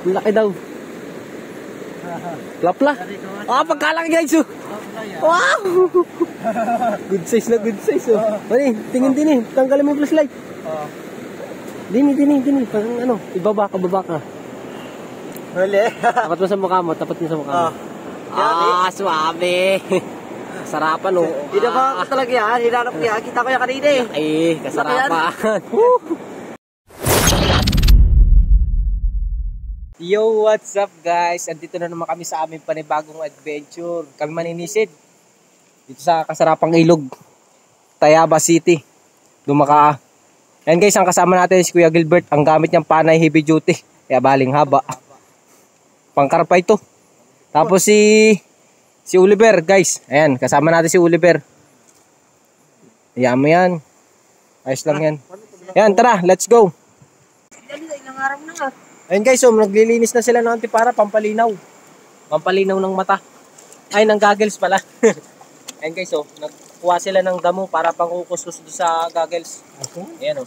Laki daw. Lapla. Ah, pagkalaki guys. Oh. Wow! Good size na good size. Oh. Mani, tingin din eh. Tanggalin mo yung flashlight. Dini. Parang ano, ibaba ka. Huli. Tapat mo sa mukha mo. Ah, swabe. Sarapan oh. Hindi ba talaga yan? Hinanap niya. Kita ko yan kanina eh. Ay, kasarapan. Yo, what's up guys? Andito na naman kami sa aming panibagong adventure. Kami maninisid dito sa kasarapang ilog, Tayaba City, Dumaka. Ayan guys, ang kasama natin si Kuya Gilbert. Ang gamit niyang panay heavy duty, kaya baling haba. Pangkarpa ito. Tapos si Oliver guys. Ayan, kasama natin si Oliver. Ayan mo yan. Ayos lang yan. Ayan, tara, let's go. Ilang araw na nga. Ayun guys, so naglilinis na sila ng antipara, pampalinaw. Pampalinaw ng mata. Ay, ng goggles pala. Ayun guys, so nagkuha sila ng damo para pangkukuskus sa goggles. Ayan o.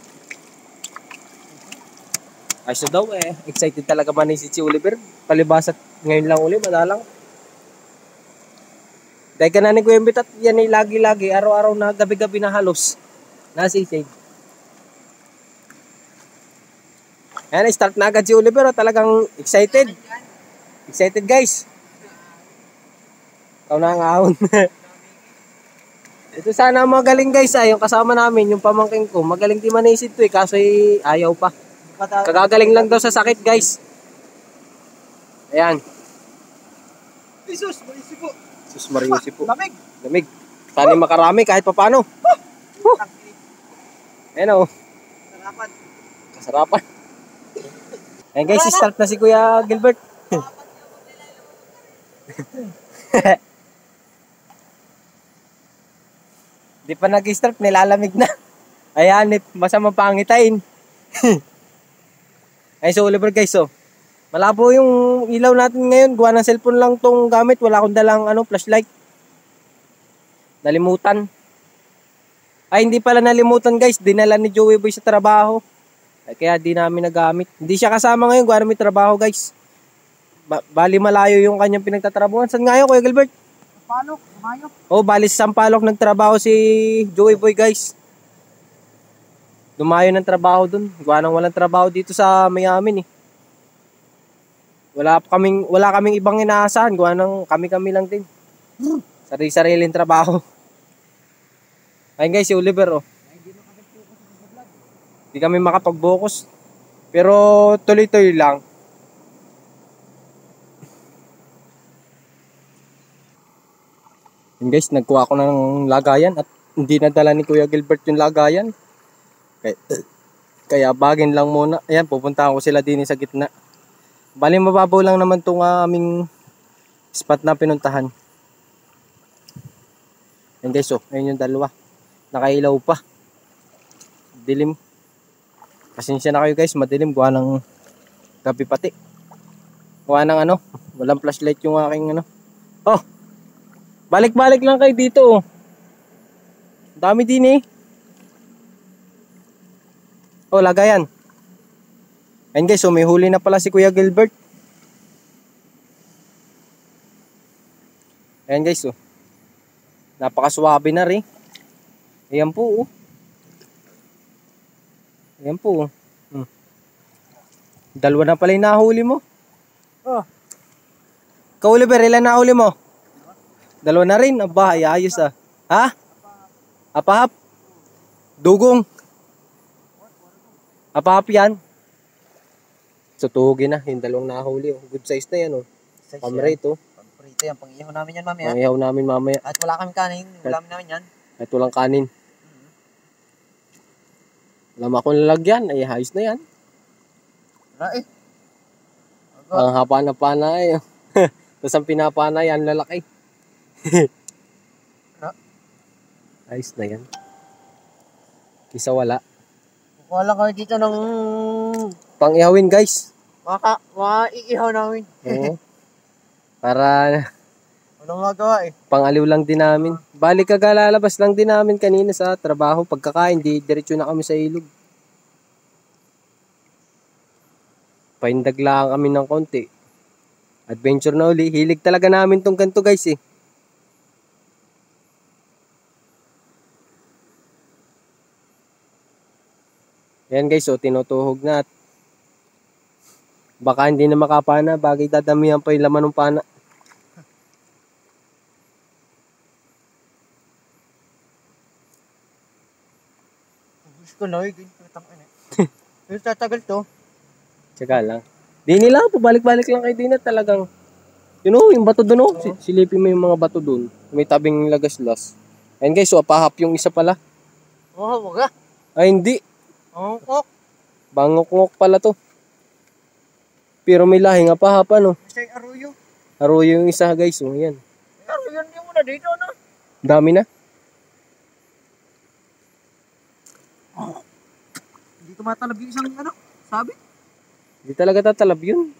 Ayos na daw eh. Excited talaga ba ni si Oliver? Palibas at ngayon lang uli, madalang. Dahil ka na ni Kuya Mbit at yan ay lagi-lagi, araw-araw na gabi-gabi na halos. Nasisig. Ayan, start na agad si Oliver. Talagang excited. Excited guys. Ikaw na ang ahon. Ito sana magaling guys. Yung kasama namin, yung pamangking ko. Magaling di manisid to eh. Kaso ayaw pa. Kagagaling lang daw sa sakit guys. Ayan. Jesus, marisi po. Jesus Mariusi po. Lamig. Sana makarami kahit papano. Ayan o. Kasarapan. Ayan guys, start na si Kuya Gilbert. Di pa nag-start, nilalamig na. Ayan, masama pangitain. Ay, so Oliver guys, so. Malabo yung ilaw natin ngayon. Gawa ng cellphone lang tong gamit. Wala akong dalang flashlight. Nalimutan. Ay, hindi pala nalimutan guys. Dinala ni Joey Boy sa trabaho. Ay, kaya di namin nagamit. Hindi siya kasama ngayon. Gawa may trabaho guys. Bali malayo yung kanyang pinagtatrabuhan. Saan nga yun, Kuya Gilbert? Sampalok, Mayo. Oh, bali sa Sampalok nagtrabaho si Joey Boy guys. Dumayo ng trabaho dun. Gawa nang walang trabaho dito sa Mayamin eh. Wala kaming ibang inaasahan. Gawa nang kami lang din. Sarili-sariling trabaho. Ayun guys, si Oliver oh. Hindi kami makapag-focus. Pero tuloy-tuloy lang. Ayun guys, nagkuha ko ng lagayan at hindi nadala ni Kuya Gilbert yung lagayan. Kaya bagin lang muna. Ayan, pupuntahan ko sila din sa gitna. Bali mababaw lang naman itong aming spot na pinuntahan. Ayun guys, oh, ayun yung dalawa. Nakailaw pa. Dilim. Pasensya na kayo guys, madilim. Gawa ng gabi pati. Gawa ng walang flashlight yung aking Oh, balik-balik lang kayo dito oh. Dami din eh. Oh, lagayan. Ayun guys, so may huli na pala si Kuya Gilbert. Ayun guys, oh. Napakaswabe na rin. Ayan po oh. Ayan po oh. Dalawa na pala yung nahuli mo. Oh. Ikaw Oliver, ilan nahuli mo? Dalawa na rin. Aba, ayos ah. Ha? Apahap? Dugong? Apahap yan? So tuhugin na, yung dalawang nahuli oh. Good size na yan oh. Pamrate oh. Pamrate yan, pang-ihaw namin yan mamaya. Pang-ihaw namin mamaya. At wala kami kanin, ulam namin yan. At walang kanin. Alam akong lalagyan, ay ayos na yan. Wala eh. Ang haba na panay. Tapos ang pinapanay, ang lalaki. Ayos na yan. Kisa wala. Kukuha lang kami dito ng pang-ihawin guys. Maiihaw namin. Oo. Para walang magawa eh. Pang-aliw lang din namin. Balik kagalalabas lang din namin kanina sa trabaho. Pagkakain, diretso na kami sa ilog. Pahindag lang kami ng konti. Adventure na uli. Hilig talaga namin tong ganito guys eh. Yan guys, so tinutuhog na at baka hindi na makapana, bagay dadamihan pa yung laman ng pana. Gusto ko na, ganyan kitang ina. Pero tatagal to. Tsaka lang. Di nila, pabalik-balik lang kayo din at talagang, you know, yung bato doon, oh. Silipin mo yung mga bato doon. May tabing lagaslas. Ayan guys, so apahap yung isa pala. Oh, wag ah. Ay hindi. Oh, kok. Bangok-ngok pala to. Pero may lahing apahap ano. Say aruyo. Aruyo yung isa guys, oh. Ayan. Aruyo yung muna dito, no? Dami na. Hindi tumatalab yung isang ano, sabi? Hindi talaga tatalab yun.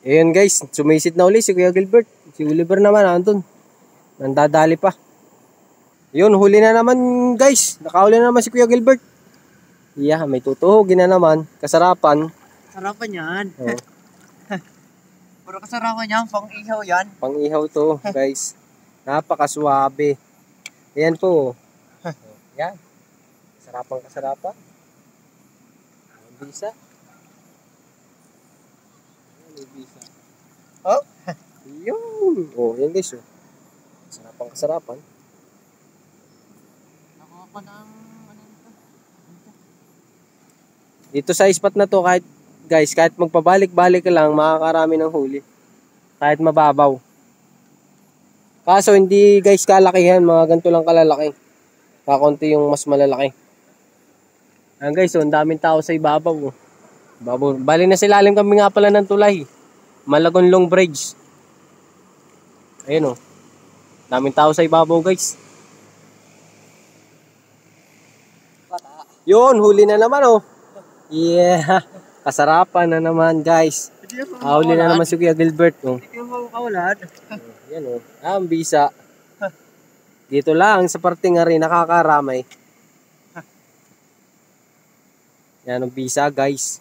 Ayan guys, sumisid na uli si Kuya Gilbert. Si Oliver naman andun. Nandadali pa. Yun, huli na naman guys. Nakahuli na naman si Kuya Gilbert. Yeah, may tutuhogin na naman. Kasarapan. Sarapan yan. Oh. Pero kasarapan yan, pang ihaw yan. Pang-ihaw to guys. Napakaswabe. Ayan po. Yan. Kasarapan. Ang bisa. Ang bisa. Oh? Yun. Oh, yan guys. Oh. Kasarapan. Nakuha ko ng ano nito. Dito sa spot na to, kahit magpabalik-balik ka lang, makakarami ng huli. Kahit mababaw. Kaso hindi guys kalakihan, mga ganito lang kalalaki. Kakunti yung mas malalaki. Ayan guys, so ang daming tao sa ibabaw. Oh. Bali na silalim kami nga pala ng tulay. Malagon Long Bridge. Ayun oh. Daming tao sa ibabaw guys. Yun, huli na naman oh. Yeah. Kasarapan na naman guys. Huli na naman si Kuya Gilbert oh. Hindi mo makawalan. Yan oh. Ang bisa. Dito lang sa parting nga rin nakakaramay. Yan ang bisa guys.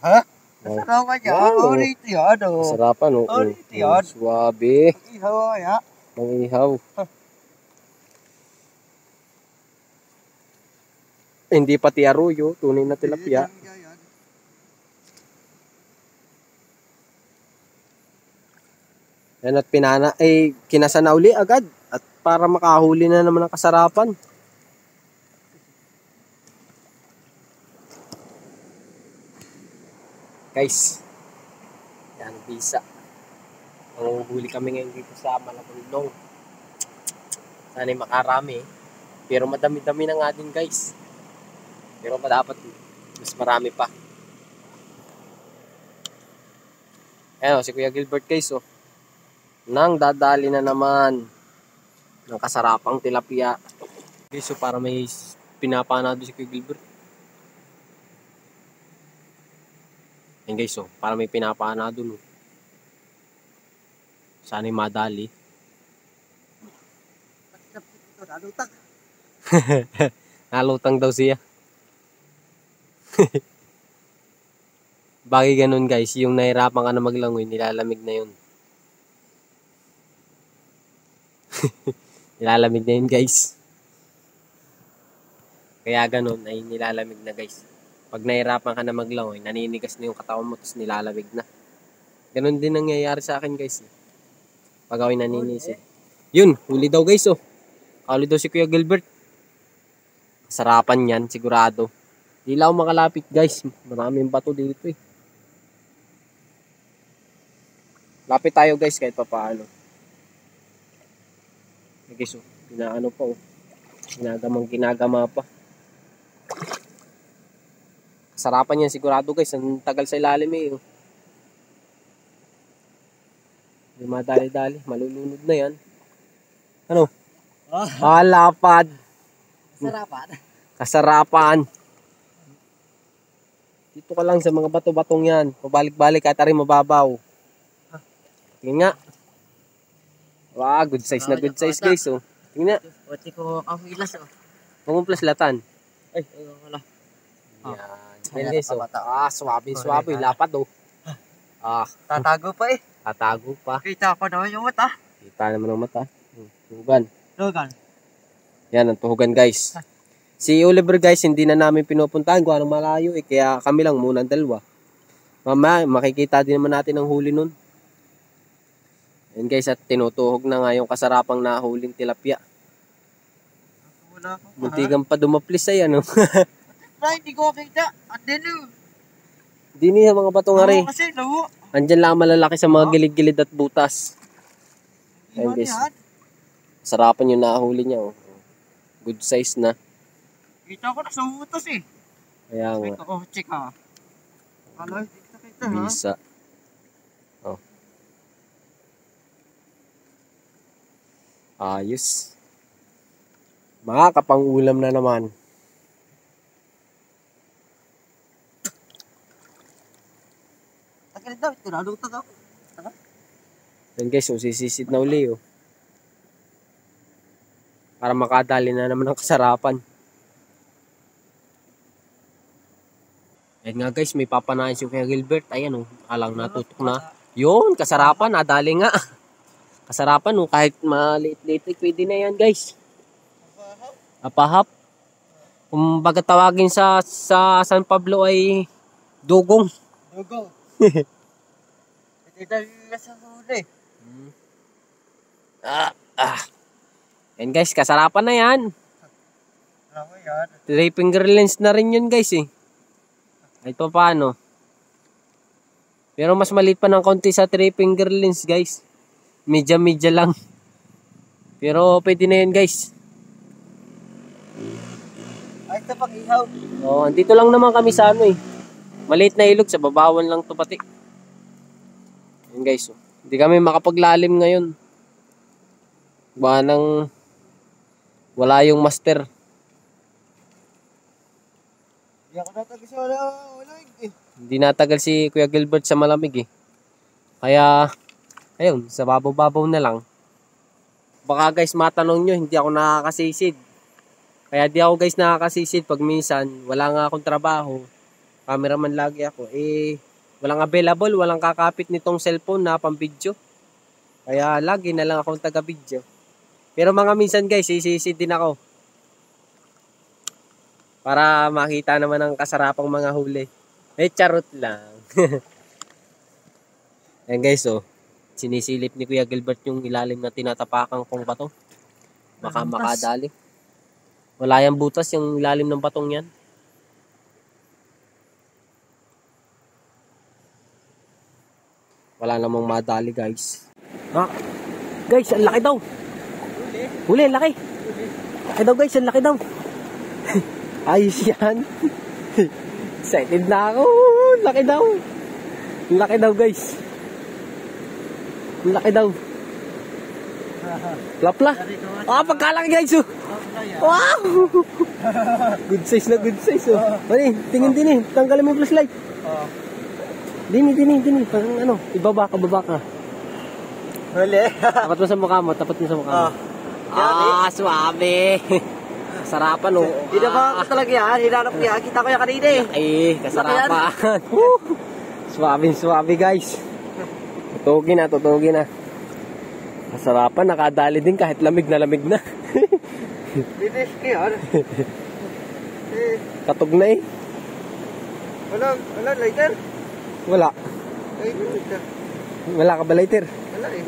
Ha? Oh. Kasarapan yan. Wow. Ulit yan. Kasarapan oh. Ulit yan. Suwabe. Ihaw kaya. Mangihaw. Hindi pati aruyo, tunay na tilapia. Yan at kinasa na uli agad at para makahuli na naman ang kasarapan. Guys, yan bisa. Manguhuli kami ngayon dito sa Malabundong. Sana'y makarami. Pero madami-dami na nga din guys. Pero dapat mas marami pa. Ayan o, si Kuya Gilbert guys o. Nang dadali na naman ng kasarapang tilapia. Guys, so para may pinapanado si Kuya Gilbert. Ayan guys o, para may pinapanado no. Sana'y madali. Nalutang. Nalutang daw siya. Bagay ganun guys, yung nahirapan ka na maglangoy, nilalamig na yun. Nilalamig na yun guys. Kaya ganun ay nilalamig na guys. Pag nahirapan ka na maglangoy, naninigas na yung katawan mo, tapos nilalamig na. Ganun din nangyayari sa akin guys. Pag ako'y naninisip. Yun, huli daw guys oh. Huli daw si Kuya Gilbert. Sarapan yan, sigurado. Di lang ako makalapit guys. Maraming bato dito eh. Lapit tayo guys kahit pa paano. Okay, so, pinaano pa oh. Ginagama pa. Sarapan yan sigurado guys. Ang tagal sa ilalim eh. Oh. Hindi madali-dali. Malulunod na yan. Ano? Lapad. Sarapan. Kasarapan. Dito ka lang sa mga bato-batong yan. Pabalik-balik at rin mababaw. Tingnan nga. Wow, good size na good size guys oh. Tingnan. Pati ko ang hilas oh. Mangumplas latan. Ay, wala. Yan. Ayan guys, oh. Swabe. Lapad, oh. Tatago pa eh. Tatago pa. Kita ko naman yung mata. Kita naman ang mata. Tuhugan. Logan. Yan, ang tuhugan guys. Si Oliver guys, hindi na namin pinupuntahan kung anong malayo eh. Kaya kami lang muna ang dalawa. Mama, makikita din naman natin ang huli nun. Yan guys, at tinutuhog na nga yung kasarapang nahuling tilapia. Wala ko. Muntikan pa dumaplis ay ano. Ay, hindi ko makita. Andun. Di niya mga batong hari. Kasi lawo. Andyan lang malalaki sa mga gilid-gilid at butas. Ayan guys. Sarapan yung nahuli niya. Oh. Good size na. Kita ko na sa utos eh. Kaya nga. Oh, check ha. Ano, kita ha. Bisa. Oh. Ayos. Mga kapang-ulam na naman. Tagalin daw, tinalutag ako. Yan guys, so sisisid na uli oh. Para makadali na naman ang kasarapan. Yan nga guys, may papanain si Kuya Gilbert. Ayan oh, alang natutok na. Yun, kasarapan, nadali nga. Kasarapan oh, kahit maliit-liit, pwede na yan guys. Apahap. Kung baga tawagin sa San Pablo ay dugong. Dugong. Ito yung sa huli. Yan guys, kasarapan na yan. Alam mo yan. 3 finger lens na rin yun guys eh. Kahit pa paano. Pero mas maliit pa ng konti sa 3 finger lens guys. Medya lang. Pero pwede na yun guys. Ay, ito pag ihaw. Oh, andito lang naman kami sa ano eh. Maliit na ilog, sa babawan lang to pati. Yan guys, oh. Hindi kami makapaglalim ngayon. Wala yung master. Hindi ako natagal sa wala eh. Hindi natagal si Kuya Gilbert sa malamig eh. Kaya, ayun, sa babaw-babaw na lang. Baka guys matanong nyo, hindi ako nakakasisid. Kaya di ako guys nakakasisid pag minsan wala nga akong trabaho. Cameraman lagi ako. Eh, walang available, walang kakapit nitong cellphone na pang video. Kaya lagi na lang akong taga-video. Pero mga minsan guys, sisisid din ako. Para makita naman ang kasarapang mga huli. Eh, charot lang. Ayan guys, oh. Sinisilip ni Kuya Gilbert yung ilalim na tinatapakan kong bato. Baka makadali. Wala yung butas yung ilalim ng batong yan. Wala namang madali guys. Guys, ang laki daw. Huli, laki. Laki daw guys, ang laki daw. Ayos yan. Excited na ako. Laki daw. Laki daw guys. Laki daw. Plapla. Pagkalaki guys. Oh. Wow. Good size na good size. Oh. Mali, tingin din eh. Tanggalin mo yung flashlight. Dini. Parang ano, ibaba ka. Huli. Tapat mo sa mukha mo. Suwabe. Kasarapan oh. Hindi na ba ako talaga yan? Hinanap ko yan. Kita ko yan kanina eh. Ay, kasarapan. Suwabe guys. Tutugin na. Kasarapan, nakadali din kahit lamig na. Bilis ko yan. Katog na eh. Wala, lighter. Wala. Ay, lighter. Wala ka ba lighter? Wala eh.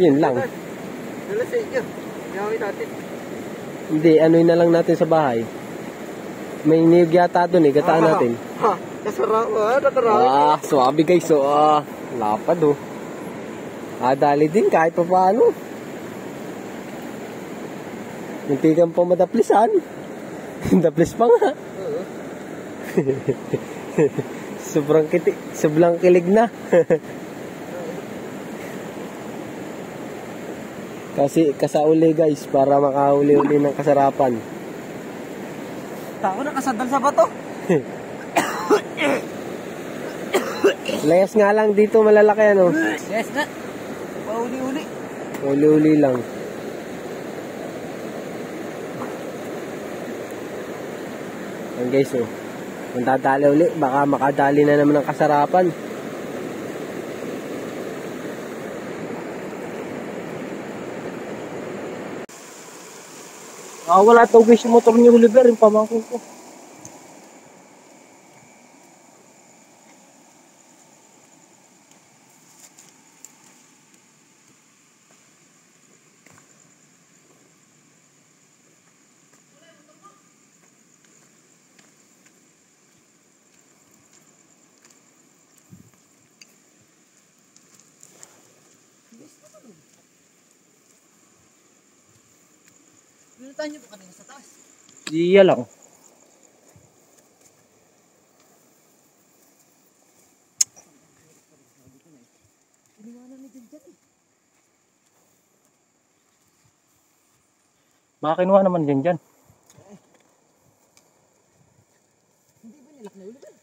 Yun lang. Wala sa inyo. Gawin natin. Hindi, ano'y na lang natin sa bahay. May niyog yata doon eh, gataan natin. Nasarap. Suwabe guys. So, lapad oh. Dali din kahit pa paano. Muntikan pa madaplisan. Daplis pa nga. Sobrang kilig na. Kasi kasauli guys para makahuli-uli ng kasarapan. Tako nakasandal sa bato. Layas nga lang dito malalaki ano. Yes na. Pauli-uli. Uli-uli lang. Ayan guys, oh. Kung dadali uli, baka makadali na naman ng kasarapan. Wala to guys yung motor ni Oliver, yung pamangkin ko. Pinutan niyo po kanina sa taas. Iya lang. Iniwanan ni Dyan eh. Baka kinuha naman dyan. Hindi ba nilak na ulit eh?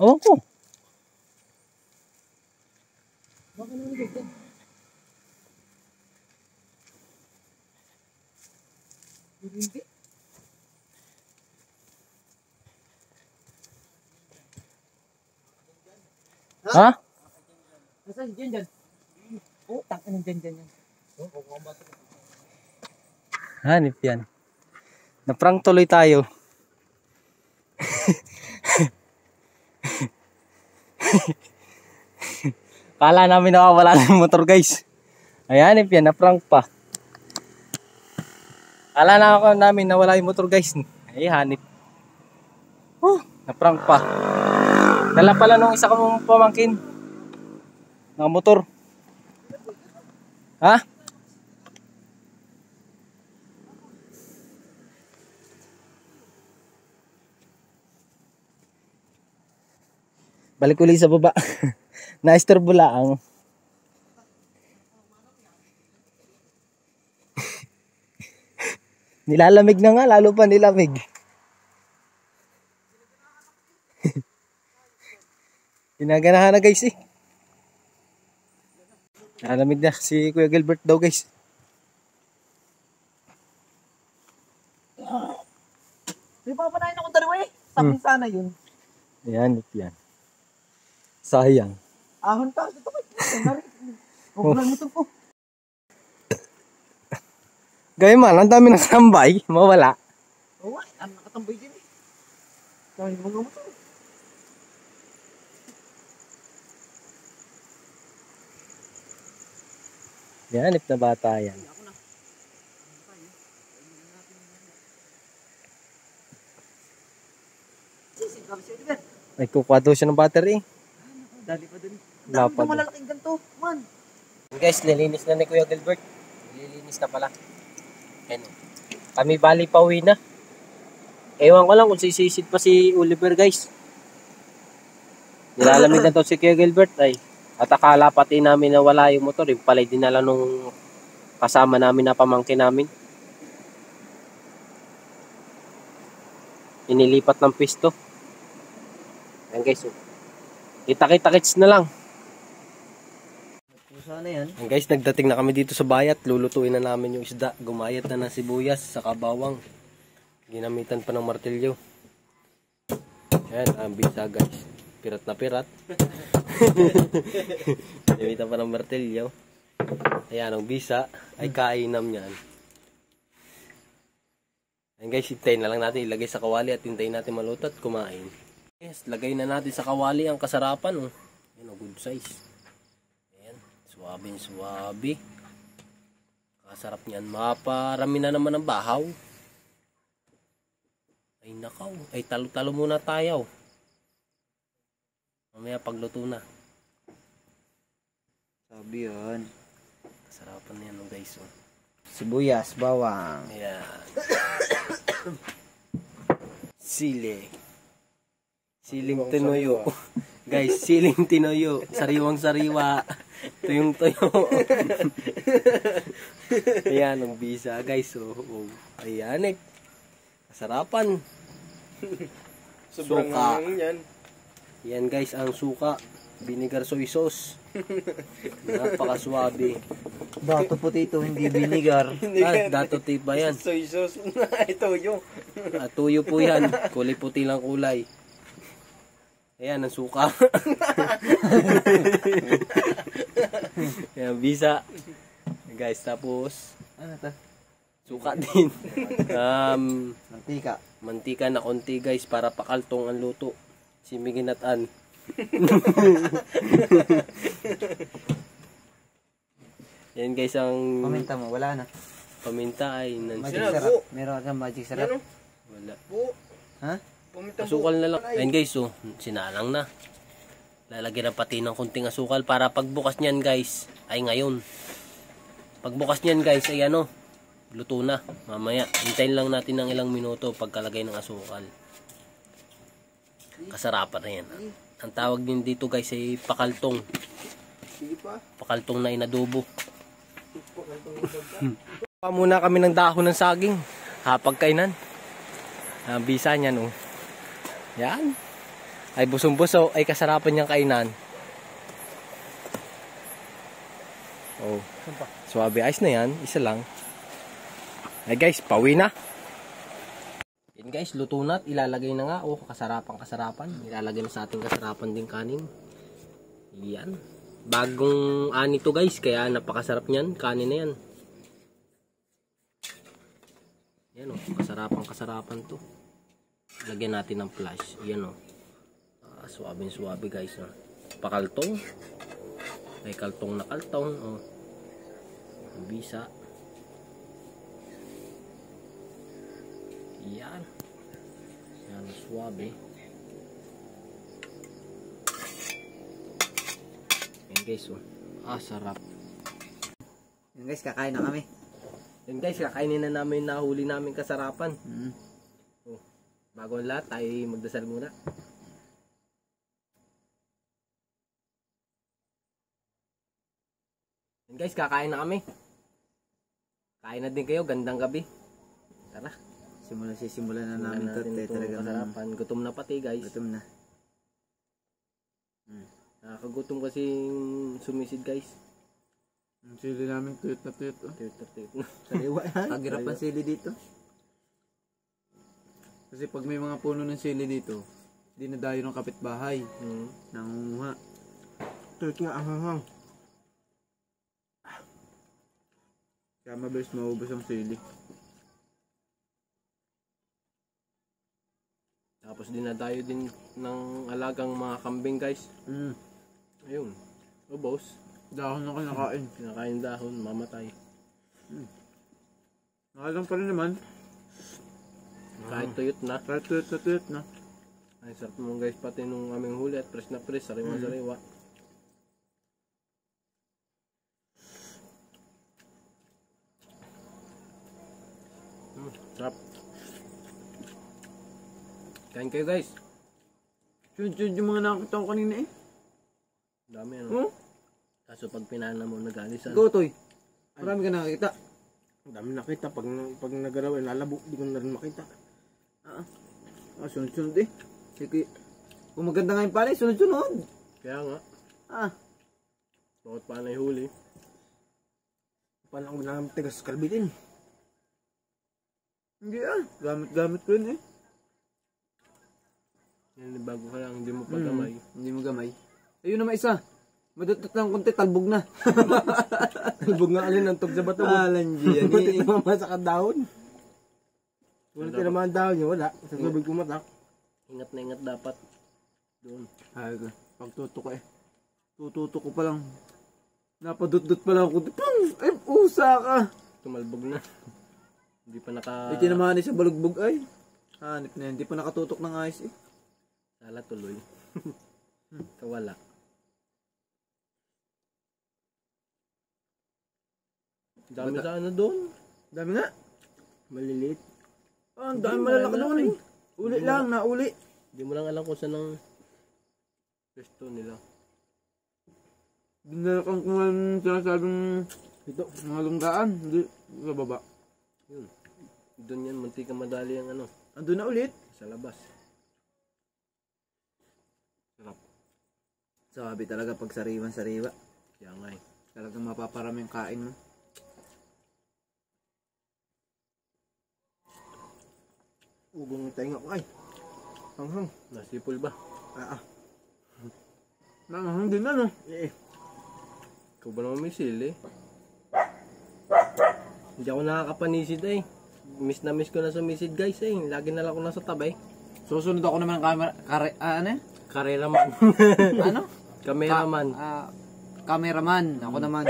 Oo ko. Baka naman ni Dyan. Hindi. Ha? Nasaan si Dyan? Oh, tangka ng Dyan yan. Oh, kukuha ba ito? Hanip yan. Naprank tuloy tayo. Kala namin nakawala ng motor guys. Ay hanip yan, naprank pa. Kala na ako namin nawala yung motor guys. Ay hanip. Naprank pa. Dala pala nung isa kong pamangkin. Motor. Ha? Balik uli sa baba. Na-istorbo lang. Nilalamig na nga, lalo pa nilamig. Ginaganahan na guys eh. Nilalamig na si Kuya Gilbert daw guys. Di ba panahin akong dalawa eh? Sabi sana yun. Ayan, yan. Sayang. Ahon ka. Ito ko. Huwag mo ito po. Gaya man, ang dami ng tambay. Mawala. Oo, ang nakatambay din eh. Kaya mga mo ito. Yanip na bata yan. Ay, kukuha daw siya ng battery. Dali pa din. Wala Dami pa na din. malalaking ganito. Man. Guys, nilinis na ni Kuya Gilbert. Nililinis na pala. Ayan. Kami bali pauwi na. Ewan ko lang kung sisisid pa si Oliver guys. Nilalamig na daw si Kuya Gilbert ay. At akala pati namin na wala yung motor. Yung pala'y dinala nung kasama namin na pamangkin namin. Inilipat ng pisto. Ayan guys. Kita-kita-kits na lang. Sana yan. Ayan guys, nagdating na kami dito sa bayat. Lulutuin na namin yung isda. Gumayat na ng sibuyas sa bawang. Ginamitan pa ng martilyo. Ayan, ang bisa guys. Pirat na pirat. Ginamitan pa ng martilyo. Ayan, ang bisa ay kainam yan. Ayan guys, hintayin na lang natin. Ilagay sa kawali at hintayin natin maluto at kumain. Yes, lagay na natin sa kawali ang kasarapan. Oh. Ayan, oh, good size. Ayan, suwabe. Kasarap niyan. Maparami na naman ang bahaw. Ay nakaw. Ay talo-talo muna tayo. Mamaya pagluto na. Sabi yun. Kasarapan na yan oh, guys. Oh. Sibuyas, bawang. Ayan. Sili. Siling tinuyo. Guys, siling tinuyo. Sariwang-sariwa. Tuyong-tuyo. Ayan, ang bisa guys. Oh. Ayan eh. Kasarapan. Sobrang Suka. yan. Yan guys, ang suka. Vinegar soy sauce. Napakaswabe. Dato potato, hindi vinegar. Dato tip ba yan? Soy sauce. Ito yung. Tuyo po yan. Kulay puti lang kulay. Ayan, ang suka. Ayan, bisa. Guys, tapos Ano to? suka din. Mantika. Mantika na konti guys para pakaltong ang luto. Simiginatan. Yan guys ang Paminta mo, wala na. paminta ay Magic nansi. sarap. Meron kang magic sarap. Yan o. Wala. Buo. Ha? Pumitang Asukal na lang. Ayun guys, oh, sinalang na. Lalagyan na pati ng kunting asukal para pagbukas niyan guys, ay ngayon. Pagbukas niyan guys, ay ano, luto na. Mamaya, hintayin lang natin ng ilang minuto pagkalagay ng asukal. Kasarapan na yan. Ang tawag din dito guys ay pakaltong. Sige pa. Pakaltong na inadobo. Muna kami ng dahon ng saging. Pagkainan. Bisa niyan oh. Yan. Ay busong-buso ay kasarapan niyang kainan. Oh. Swabe ice na yan. Isa lang. Ay guys, pauwi na. Yan guys, luto na at ilalagay na nga. Oh, kasarapan. Ilalagay na sa ating kasarapan din kanin. Yan. Bagong ani to guys, kaya napakasarap niyan. Kanin na yan. Yan oh, kasarapan to. Lagyan natin ng flash. Yan oh. Suabe guys. Oh. Pakaltong. May kaltong na kaltong. Oh. Bisa. Yan. Yan, suabe. Yan guys, oh. Sarap. Yan guys, kakain na kami. Yan guys, kakainin na namin nahuli namin kasarapan. Mm. Oh. Bago ang lahat, tayo magdasal muna. Yan guys, kakain na kami. Kain na din kayo, gandang gabi. Tara. Simulan na namin to. Talagang Kasarapan. Gutom na pati guys. gutom na. Nakakagutom kasi sumisid guys. Ang sili namin tuyot na tuyot. Tuyot. Sariwa yan. Pagirap ang sili dito. Kasi pag may mga puno ng sili dito, dinadayo ng kapitbahay. Nangunguha. Tuyot nga ang hanghang. Kaya mabilis maubos ang sili. Tapos dinadayo din ng alagang mga kambing guys. Ayun. Ubos. Dahon na kinakain. Kinakain dahon, mamatay. Nakalang pa rin naman. Kahit tuyot na. Kahit tuyot na tuyot na. Ay sarap mo guys pati nung aming huli at press na press. Sariwa. Sarap. Kain kayo guys. Chun yung mga nakakita ko kanina eh. Dami ano. Kaso pag pinana mo nag-alisan. Go Toy. Marami ka nakakita. Dami nakita pag nagalaw ay lalabo, di ko na rin makita. Sunod-sunod eh. Sige. Kung maganda nga yung palay, sunod-sunod. Kaya nga. Bakit pa na huli? Paano ang ginamit tigas kalbitin? Hindi gamit ko yun eh. Yan bago ka lang, hindi mo pagkamay. Hindi mo gamay. Ayun naman isa. Madutot lang konti, talbog na. Talbog nga alin ang tog sa bato mo. Lanji yan Buti eh. naman sa dahon. Wala tinamaan dahon niya, wala. Sa tubig pumatak. Ingat na ingat dapat. Doon. Pagtutok eh. Tututok ko pa lang. Napadut-dut pa lang ako. Ay, usa ka. Tumalbog na. Hindi pa naka... Tinamaan sa balugbog ay. Hanip na yan. Hindi pa nakatutok ng ayos eh. Sala tuloy. Kawala. Dami sa ano doon. Dami nga. Maliliit. Ang dami malalaki doon eh. Uli lang, nauli. Hindi mo lang alam kung saan ang pwesto nila. Dinalakan ko nga sinasabing ito, mga lunggaan. Hindi, sa baba. Yun. Doon yan, munti ka madali ang ano. Andun na ulit. Sa labas. Sarap. Sabi talaga pag sariwan-sariwa. Kaya nga eh. Talagang mapaparami yung kain mo. Ugong yung tainga ko ay. Hanghang. Nasipol ba? Nanghang din ano. Ikaw ba naman may sili? Hindi ako nakakapanisid eh. Miss na miss ko na sumisid guys eh. Lagi na lang ako nasa tabay. Susunod ako naman ng camera. Ano yan? Kareraman. Ano? Kameraman. Cameraman. Ako naman.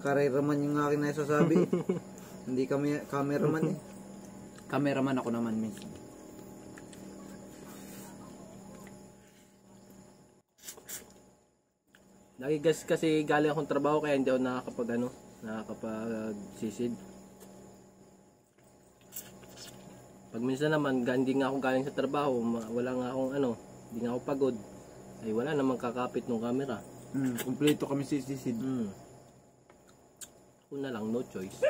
Kareraman yung akin na sasabi. Hindi kami cameraman eh. Cameraman ako naman minsan. Lagi guys kasi galing akong trabaho kaya hindi ako nakakapag-sisid. Pag minsan naman hindi nga ako galing sa trabaho, wala nga akong hindi nga ako pagod. Ay wala namang kakapit ng camera. Kumpleto kami sisid. Ako na lang, no choice.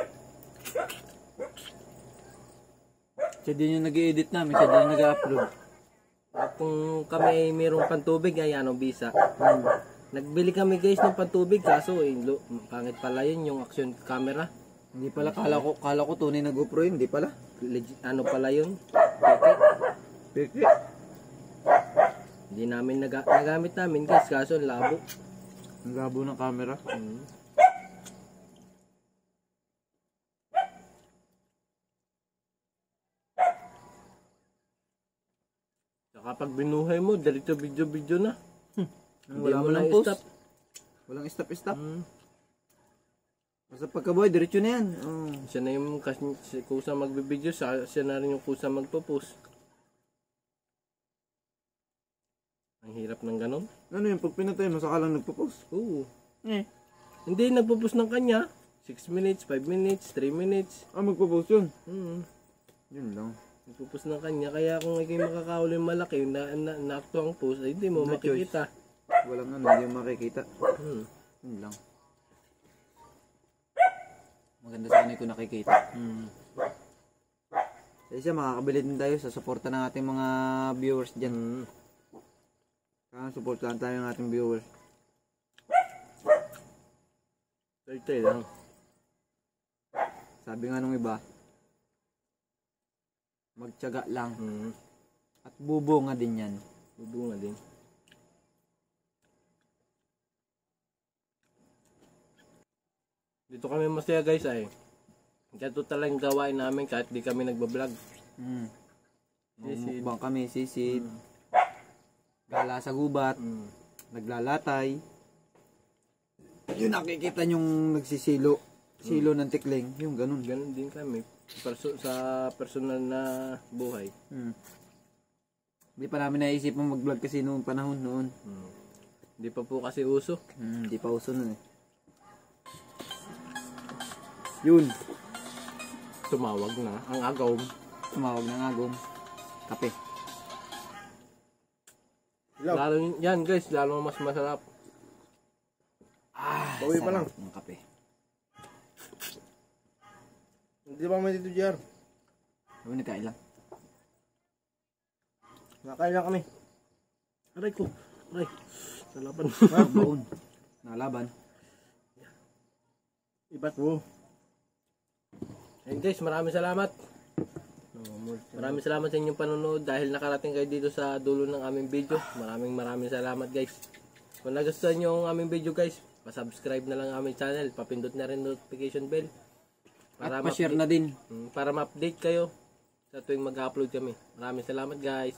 Siya din yung nag-i-edit namin, siya din yung nag-upload. At kung kami mayroong pantubig, ayan ang bisa. Nagbili kami guys ng pantubig kaso pangit pala yun yung action camera. Hindi pala, kala ko tunay na GoPro yun, hindi pala. Legit, pala yun? Peke. Hindi namin nagamit namin guys kaso ang labo. Ang labo ng camera. Kapag binuhay mo, diretso video na. Wala mo na lang post. stop. Walang stop. Basta pagkabuhay, diretso na yan. Siya na yung kusa magbibideo, siya na rin yung kusa magpo-post. Ang hirap ng ganon. Ano yung pag pinatay mo, saka lang nagpo-post? Oo. Hindi nagpo-post ng kanya. 6 minutes, 5 minutes, 3 minutes. Magpo-post yun? Yun lang. Nagpo-post ng kanya. Kaya kung ikaw makakahuli yung malaki na akto ang post, ay hindi mo makikita. Walang hindi mo makikita. Yun lang. Maganda sana kung nakikita. Kasi siya, makakabili din tayo sa suporta ng ating mga viewers dyan. Kaya supportahan tayo ng ating viewers. Ito lang. Sabi nga nung iba, magtiyaga lang. At bubunga din yan. Bubunga din. Dito kami masaya guys ay. Ganito talagang gawain namin kahit di kami nagbablog. Mukbang kami, sisid. Gala sa gubat. Naglalatay. Yung nakikita yung nagsisilo. Silo ng tikling. Yung ganun. Ganun din kami. Sa personal na buhay. Hindi pa namin naisip mag-vlog kasi noong panahon noon. Hindi pa po kasi uso. Hindi pa uso noon eh. Yun. Tumawag na ang agawm. Tumawag ng agawm. Kape. Lalo yan guys, lalo mas masarap. Bawi pa lang. Ng kape. Hindi ba may dito, Jer? Ano nagkain lang? Nakain lang kami. Aray ko. Aray. Nalaban. Baon. Nalaban. Ibat mo. Hey guys, maraming salamat. Maraming salamat sa inyong panonood dahil nakarating kayo dito sa dulo ng aming video. Maraming salamat guys. Kung nagustuhan nyo ang aming video guys, pa-subscribe na lang ang aming channel. Papindot na rin notification bell. At pa-share na din. Para ma-update kayo sa tuwing mag-upload kami. Maraming salamat guys.